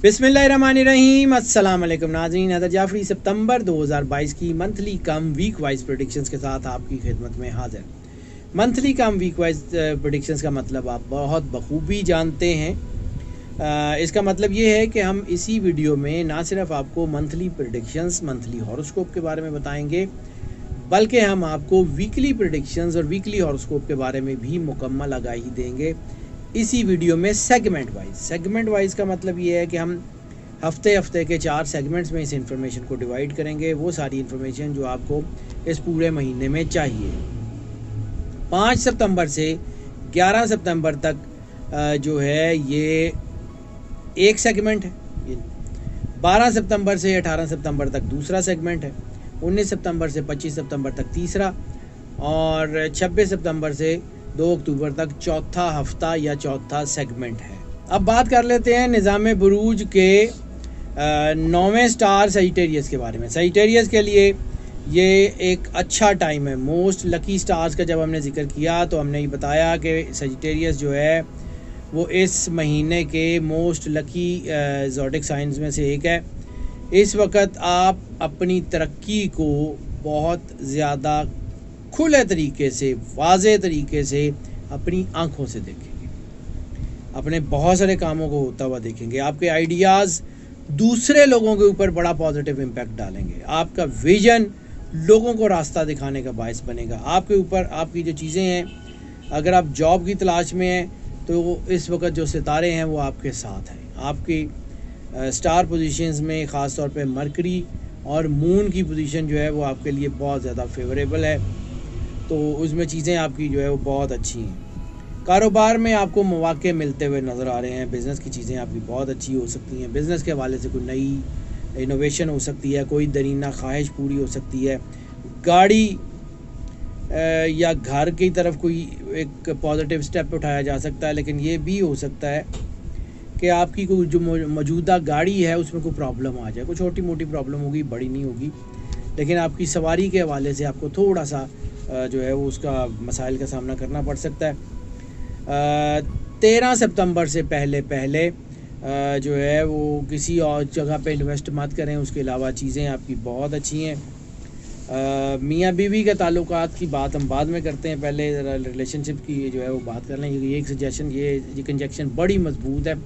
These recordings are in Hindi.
बिस्मिल्लाहिर्रहमानिर्रहीम। अस्सलाम वालेकुम नाज़रीन। हैदर जाफरी सितंबर 2022 की मंथली कम वीक वाइज प्रेडिक्शंस के साथ आपकी खिदमत में हाजिर। मंथली कम वीक वाइज प्रेडिक्शंस का मतलब आप बहुत बखूबी जानते हैं। इसका मतलब ये है कि हम इसी वीडियो में ना सिर्फ आपको मंथली प्रेडिक्शंस, मंथली हॉरोस्कोप के बारे में बताएंगे, बल्कि हम आपको वीकली प्रेडिक्शंस और वीकली हॉरोस्कोप के बारे में भी मुकम्मल आगाही देंगे इसी वीडियो में सेगमेंट वाइज का मतलब ये है कि हम हफ्ते के 4 सेगमेंट्स में इस इंफॉर्मेशन को डिवाइड करेंगे। वो सारी इंफॉर्मेशन जो आपको इस पूरे महीने में चाहिए। 5 सितंबर से 11 सितंबर तक जो है ये एक सेगमेंट है। 12 सितंबर से 18 सितंबर तक दूसरा सेगमेंट है। 19 सितंबर से 25 सितंबर तक तीसरा, और 26 सितंबर से 2 अक्टूबर तक चौथा हफ्ता या चौथा सेगमेंट है। अब बात कर लेते हैं निज़ाम बुरूज के 9वें स्टार सजिटेरियस के बारे में। सजिटेरियस के लिए ये एक अच्छा टाइम है। मोस्ट लकी स्टार्स का जब हमने जिक्र किया तो हमने ये बताया कि सजिटेरियस जो है वो इस महीने के मोस्ट लकी ज़ोडिक साइंस में से एक है। इस वक्त आप अपनी तरक्की को बहुत ज़्यादा खुले तरीके से, वाज़े तरीके से अपनी आंखों से देखेंगे। अपने बहुत सारे कामों को होता हुआ देखेंगे। आपके आइडियाज़ दूसरे लोगों के ऊपर बड़ा पॉजिटिव इम्पैक्ट डालेंगे। आपका विजन लोगों को रास्ता दिखाने का बायस बनेगा। आपके ऊपर आपकी जो चीज़ें हैं, अगर आप जॉब की तलाश में हैं तो इस वक्त जो सितारे हैं वो आपके साथ हैं। आपकी स्टार पोजीशंस में ख़ास तौर पे मरकरी और मून की पोजीशन जो है वो आपके लिए बहुत ज़्यादा फेवरेबल है, तो उसमें चीज़ें आपकी जो है वो बहुत अच्छी हैं। कारोबार में आपको मौके मिलते हुए नज़र आ रहे हैं। बिज़नेस की चीज़ें आपकी बहुत अच्छी हो सकती हैं। बिज़नेस के हवाले से कोई नई इनोवेशन हो सकती है, कोई दरीना ख्वाहिश पूरी हो सकती है। गाड़ी या घर की तरफ कोई एक पॉजिटिव स्टेप उठाया जा सकता है, लेकिन ये भी हो सकता है कि आपकी कोई जो मौजूदा गाड़ी है उसमें कोई प्रॉब्लम आ जाए। कोई छोटी मोटी प्रॉब्लम होगी, बड़ी नहीं होगी, लेकिन आपकी सवारी के हवाले से आपको थोड़ा सा जो है वो उसका मसाइल का सामना करना पड़ सकता है। 13 सितंबर से पहले जो है वो किसी और जगह पे इन्वेस्ट मत करें। उसके अलावा चीज़ें आपकी बहुत अच्छी हैं। मियाँ बीवी के ताल्लुकात की बात हम बाद में करते हैं, पहले रिलेशनशिप की जो है वो बात कर लें। ये एक सजेशन, ये कंजक्शन बड़ी मजबूत है,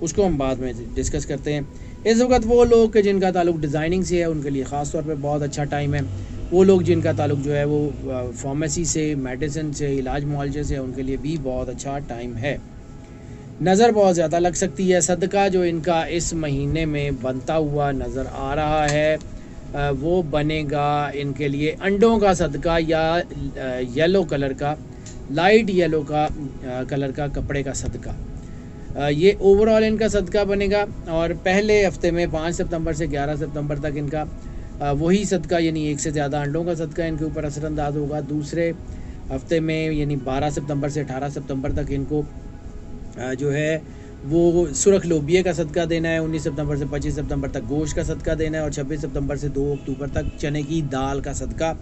उसको हम बाद में डिस्कस करते हैं। इस वक्त वो लोग के जिनका ताल्लुक डिज़ाइनिंग से है उनके लिए ख़ास तौर पे बहुत अच्छा टाइम है। वो लोग जिनका ताल्लुक जो है वो फार्मेसी से, मेडिसिन से, इलाज मुआलजे से, उनके लिए भी बहुत अच्छा टाइम है। नज़र बहुत ज़्यादा लग सकती है। सदका जो इनका इस महीने में बनता हुआ नज़र आ रहा है वो बनेगा इनके लिए अंडों का सदका या येलो कलर का, लाइट येलो का कलर का कपड़े का सदका। ये ओवरऑल इनका सदका बनेगा। और पहले हफ्ते में 5 सितंबर से 11 सितंबर तक इनका वही सदका यानी एक से ज़्यादा अंडों का सदका इनके ऊपर असरअंदाज होगा। दूसरे हफ्ते में यानी 12 सितंबर से 18 सितंबर तक इनको जो है वो सुरख लोबिये का सदका देना है। 19 सितंबर से 25 सितंबर तक गोश्त का सदका देना है, और 26 सितंबर से 2 अक्टूबर तक चने की दाल का सदका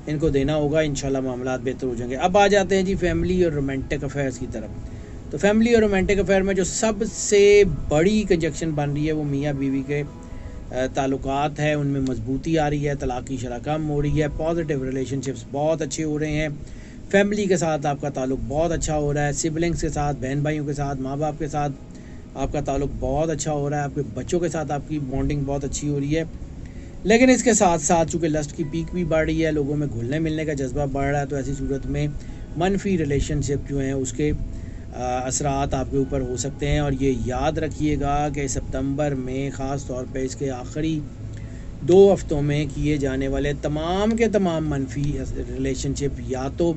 इनको देना होगा। इंशाल्लाह मामलात बेहतर हो जाएंगे। अब आ जाते हैं जी फैमिली और रोमांटिक अफेयर्स की तरफ। तो फैमिली और रोमांटिक अफेयर में जो सबसे बड़ी कंजक्शन बन रही है वो मियाँ बीवी के ताल्लुकात है, उनमें मजबूती आ रही है, तलाक की शरह कम हो रही है, पॉजिटिव रिलेशनशिप्स बहुत अच्छे हो रहे हैं। फैमिली के साथ आपका ताल्लुक बहुत अच्छा हो रहा है। सिबलिंग्स के साथ, बहन भाइयों के साथ, माँ बाप के साथ आपका ताल्लुक बहुत अच्छा हो रहा है। आपके बच्चों के साथ आपकी बॉन्डिंग बहुत अच्छी हो रही है। लेकिन इसके साथ साथ चूँकि लस्ट की पीक भी बढ़ रही है, लोगों में घुलने मिलने का जज्बा बढ़ रहा है, तो ऐसी सूरत में मनफी रिलेशनशिप जो हैं उसके असरात आपके ऊपर हो सकते हैं। और ये याद रखिएगा कि सितंबर में ख़ास तौर पे इसके आखिरी 2 हफ्तों में किए जाने वाले तमाम के तमाम मनफी रिलेशनशिप या तो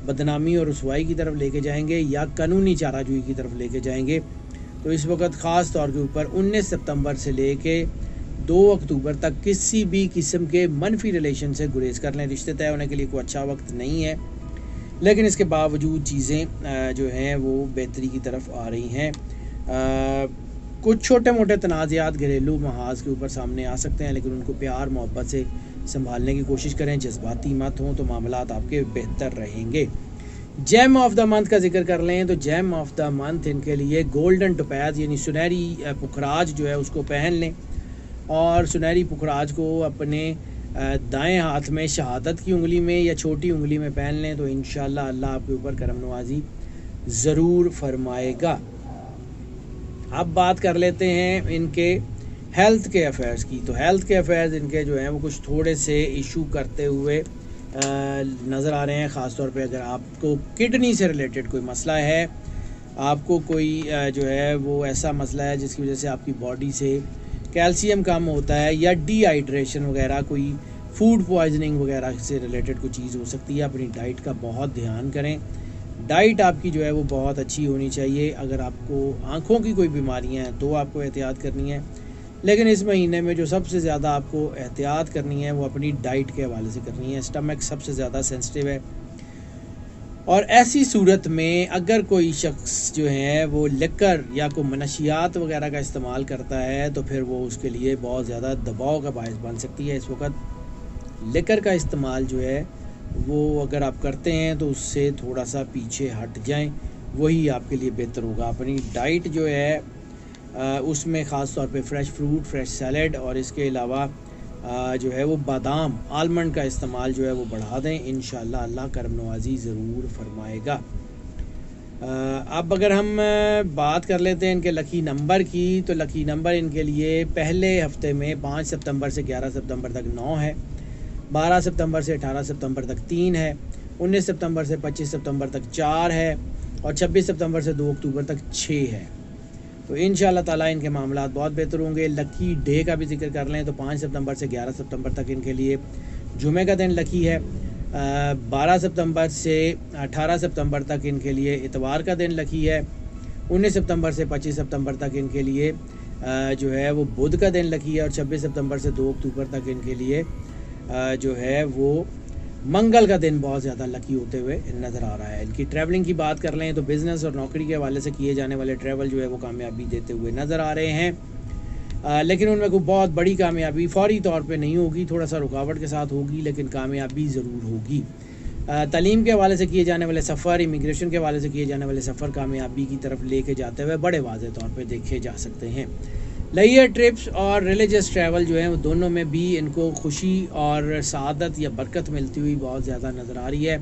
बदनामी और रुसवाई की तरफ लेके जाएंगे या कानूनी चाराजोई की तरफ लेके जाएंगे। तो इस वक्त ख़ास तौर के ऊपर 19 सितंबर से लेके 2 अक्टूबर तक किसी भी किस्म के मनफी रिलेशन से गुरेज कर लें। रिश्ते तय होने के लिए कोई अच्छा वक्त नहीं है, लेकिन इसके बावजूद चीज़ें जो हैं वो बेहतरी की तरफ आ रही हैं। कुछ छोटे मोटे तनाज़ात घरेलू महाज के ऊपर सामने आ सकते हैं, लेकिन उनको प्यार मोहब्बत से संभालने की कोशिश करें। जज्बाती मत हों तो मामलात आपके बेहतर रहेंगे। जेम ऑफ द मंथ का जिक्र कर लें तो जेम ऑफ द मंथ इनके लिए गोल्डन टोपैज यानी सुनहरी पुखराज जो है उसको पहन लें, और सुनहरी पुखराज को अपने दाएं हाथ में शहादत की उंगली में या छोटी उंगली में पहन लें तो इंशाल्लाह अल्लाह आपके ऊपर करम नवाजी ज़रूर फरमाएगा। अब बात कर लेते हैं इनके हेल्थ के अफेयर्स की। तो हेल्थ के अफेयर्स इनके जो हैं वो कुछ थोड़े से इशू करते हुए नज़र आ रहे हैं। ख़ास तौर पे अगर आपको किडनी से रिलेटेड कोई मसला है, आपको कोई जो है वो ऐसा मसला है जिसकी वजह से आपकी बॉडी से कैल्शियम कम होता है या डिहाइड्रेशन वगैरह, कोई फूड पॉइजनिंग वगैरह से रिलेटेड कोई चीज़ हो सकती है, अपनी डाइट का बहुत ध्यान करें। डाइट आपकी जो है वो बहुत अच्छी होनी चाहिए। अगर आपको आँखों की कोई बीमारियाँ हैं तो आपको एहतियात करनी है, लेकिन इस महीने में जो सबसे ज़्यादा आपको एहतियात करनी है वो अपनी डाइट के हवाले से करनी है। स्टमक सबसे ज़्यादा सेंसिटिव है, और ऐसी सूरत में अगर कोई शख्स जो है वो लिकर या कोई मनशियात वगैरह का इस्तेमाल करता है तो फिर वो उसके लिए बहुत ज़्यादा दबाव का बायस बन सकती है। इस वक्त लिकर का इस्तेमाल जो है वो अगर आप करते हैं तो उससे थोड़ा सा पीछे हट जाएं, वही आपके लिए बेहतर होगा। अपनी डाइट जो है उसमें ख़ास तौर पे फ्रेश फ्रूट, फ्रेश सैलड और इसके अलावा जो है वो बादाम, आलमंड का इस्तेमाल जो है वो बढ़ा दें। इंशाल्लाह अल्लाह करम नवाजी ज़रूर फरमाएगा। अब अगर हम बात कर लेते हैं इनके लकी नंबर की, तो लकी नंबर इनके लिए पहले हफ्ते में 5 सितंबर से 11 सितंबर तक 9 है, 12 सितंबर से 18 सितंबर तक 3 है, 19 सितंबर से 25 सितंबर तक 4 है, और 26 सितंबर से 2 अक्टूबर तक 6 है। तो इंशाल्लाह ताला इनके मामलात बहुत बेहतर होंगे। लकी डे का भी जिक्र कर लें तो 5 सितंबर से 11 सितंबर तक इनके लिए जुमे का दिन लकी है, 12 सितंबर से 18 सितंबर तक इनके लिए इतवार का दिन लकी है, 19 सितंबर से 25 सितंबर तक इनके लिए जो है वो बुध का दिन लकी है, और 26 सितंबर से 2 अक्टूबर तक इनके लिए जो है वो मंगल का दिन बहुत ज़्यादा लकी होते हुए नज़र आ रहा है। इनकी ट्रैवलिंग की बात कर लें तो बिज़नेस और नौकरी के हवाले से किए जाने वाले ट्रैवल जो है वो कामयाबी देते हुए नज़र आ रहे हैं, लेकिन उनमें कोई बहुत बड़ी कामयाबी फ़ौरी तौर पे नहीं होगी, थोड़ा सा रुकावट के साथ होगी, लेकिन कामयाबी ज़रूर होगी। तालीम के हवाले से किए जाने वाले सफ़र, इमिग्रेशन के हवाले से किए जाने वाले सफ़र कामयाबी की तरफ लेके जाते हुए बड़े वाज़ेह तौर पर देखे जा सकते हैं। लेयर ट्रिप्स और रिलीजियस ट्रैवल जो है वो दोनों में भी इनको खुशी और सआदत या बरकत मिलती हुई बहुत ज़्यादा नज़र आ रही है।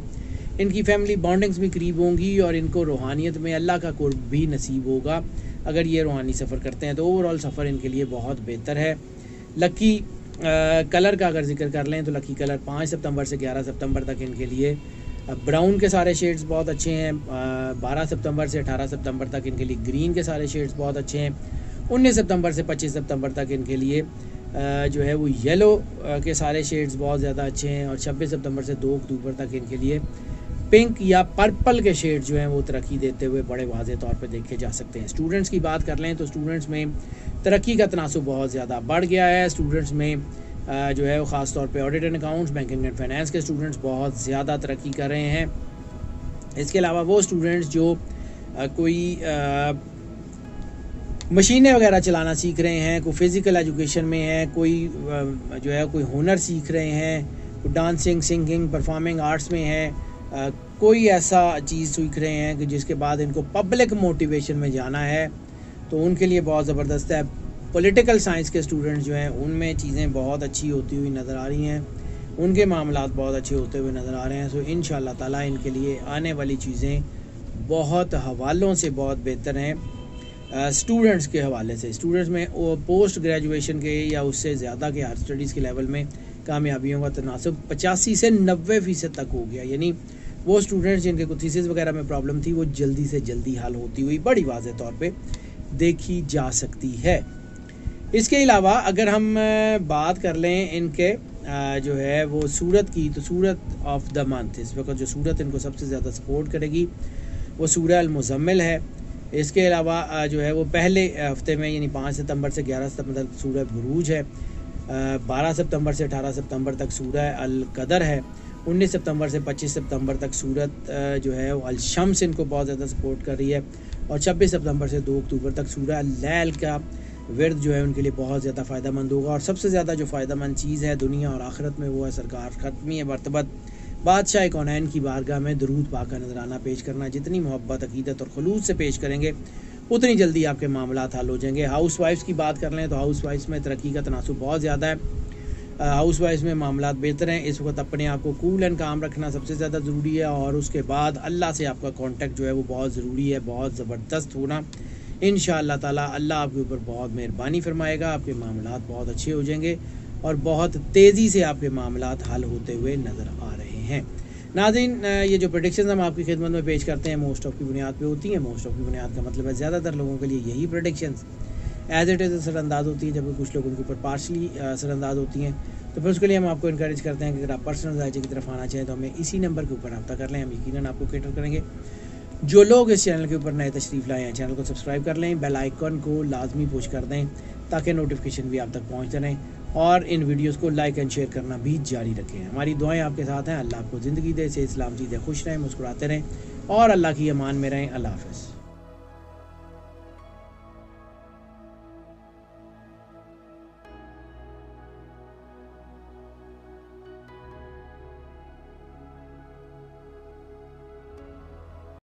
इनकी फैमिली बॉन्डिंग्स भी करीब होंगी और इनको रूहानियत में अल्लाह का कुर्ब भी नसीब होगा अगर ये रूहानी सफ़र करते हैं। तो ओवरऑल सफ़र इनके लिए बहुत बेहतर है। लकी कलर का अगर जिक्र कर लें तो लकी कलर 5 सितंबर से 11 सितंबर तक इनके लिए ब्राउन के सारे शेड्स बहुत अच्छे हैं, 12 सितंबर से 18 सितंबर तक इनके लिए ग्रीन के सारे शेड्स बहुत अच्छे हैं, 19 सितंबर से 25 सितंबर तक इनके लिए जो है वो येलो के सारे शेड्स बहुत ज़्यादा अच्छे हैं, और 26 सितंबर से 2 अक्टूबर तक इनके लिए पिंक या पर्पल के शेड जो हैं वो तरक्की देते हुए बड़े वाज़ेह तौर पे देखे जा सकते हैं। स्टूडेंट्स की बात कर लें तो स्टूडेंट्स में तरक्की का तनासुब बहुत ज़्यादा बढ़ गया है। स्टूडेंट्स में जो है वो ख़ास तौर पे audit and accounts, banking and finance के स्टूडेंट्स बहुत ज़्यादा तरक्की कर रहे हैं। इसके अलावा वो स्टूडेंट्स जो कोई मशीनें वगैरह चलाना सीख रहे हैं, कोई फ़िज़िकल एजुकेशन में है, कोई जो है कोई हुनर सीख रहे हैं, कोई डांसिंग, सिंगिंग, परफॉर्मिंग आर्ट्स में है, कोई ऐसा चीज़ सीख रहे हैं कि जिसके बाद इनको पब्लिक मोटिवेशन में जाना है, तो उनके लिए बहुत ज़बरदस्त है। पॉलिटिकल साइंस के स्टूडेंट्स जो हैं उनमें चीज़ें बहुत अच्छी होती हुई नज़र आ रही हैं, उनके मामलात बहुत अच्छे होते हुए नज़र आ रहे हैं। सो इंशाअल्लाह ताला इनके लिए आने वाली चीज़ें बहुत हवालों से बहुत बेहतर हैं। स्टूडेंट्स के हवाले से स्टूडेंट्स में पोस्ट ग्रेजुएशन के या उससे ज़्यादा के हायर स्टडीज़ के लेवल में कामयाबियों का तनासब 85 से 90% तक हो गया। यानी वो स्टूडेंट्स जिनके को थीसिस वगैरह में प्रॉब्लम थी वो जल्दी से जल्दी हल होती हुई बड़ी वाज़ेह तौर पे देखी जा सकती है। इसके अलावा अगर हम बात कर लें इनके जो है वो सूरत की, तो सूरत ऑफ द मंथ इस वक्त जो सूरत इनको सबसे ज़्यादा सपोर्ट करेगी वो सूरह अल-मुज़म्मिल है। इसके अलावा जो है वो पहले हफ्ते में यानी 5 सितंबर से 11 सितंबर तक सूरह बुरूज है, 12 सितंबर से 18 सितंबर तक सूरह अल-कदर है, 19 सितंबर से 25 सितंबर तक सूरत जो है वो अल-शम्स इनको बहुत ज़्यादा सपोर्ट कर रही है, और 26 सितंबर से 2 अक्टूबर तक सूरह अल-लैल का विर्द जो है उनके लिए बहुत ज़्यादा फ़ायदा मंद होगा। और सबसे ज़्यादा जो फ़ायदा मंद चीज़ है दुनिया और आखिरत में वो है सरकार ख़त्मी मरतबत बादशाह कौनैन की बारगाह में दरूद पाक का नजराना पेश करना। जितनी मोहब्बत, अकीदत और खुलूस से पेश करेंगे उतनी जल्दी आपके मामलात हल हो जाएंगे। हाउस वाइफ्स की बात कर लें तो हाउस वाइफ्स में तरक्की का तनासुब बहुत ज़्यादा है। हाउस वाइफ्स में मामलात बेहतर हैं। इस वक्त अपने आप को कूल एंड काम रखना सबसे ज़्यादा ज़रूरी है, और उसके बाद अल्लाह से आपका कांटेक्ट जो है वो बहुत ज़रूरी है, बहुत ज़बरदस्त होना। इंशाअल्लाह ताला अल्लाह आपके ऊपर बहुत मेहरबानी फरमाएगा, आपके मामलात बहुत अच्छे हो जाएंगे और बहुत तेज़ी से आपके मामलात हल होते हुए नज़र आ रहे हैं। नाज़रीन, ये जो प्रेडिक्शन हम आपकी खिदमत में पेश करते हैं मोस्ट ऑफ की बुनियाद पे होती हैं। मोस्ट ऑफ की बुनियाद का मतलब है ज़्यादातर लोगों के लिए यही प्रेडिक्शंस एज इट इज़ असरअंदाज होती है, जबकि कुछ लोगों के ऊपर पार्शली असरअंदाज होती हैं। तो फिर उसके लिए हम आपको इनकरेज करते हैं कि अगर आप पर्सनल जायजे की तरफ आना चाहें तो हमें इसी नंबर के ऊपर रब्ता कर लें, हम यकीनन आपको कैटर करेंगे। जो लोग इस चैनल के ऊपर नए तशरीफ़ लाए हैं, चैनल को सब्सक्राइब कर लें, बेल आइकन को लाजमी पुश कर दें ताकि नोटिफिकेशन भी आप तक पहुँचते रहें, और इन वीडियोस को लाइक एंड शेयर करना भी जारी रखें। हमारी दुआएं आपके साथ हैं। अल्लाह आपको ज़िंदगी दे, से इस्लाम चीज़ें खुश रहें, मुस्कुराते रहें और अल्लाह की अमान में रहें। अल्लाह हाफ़िज़।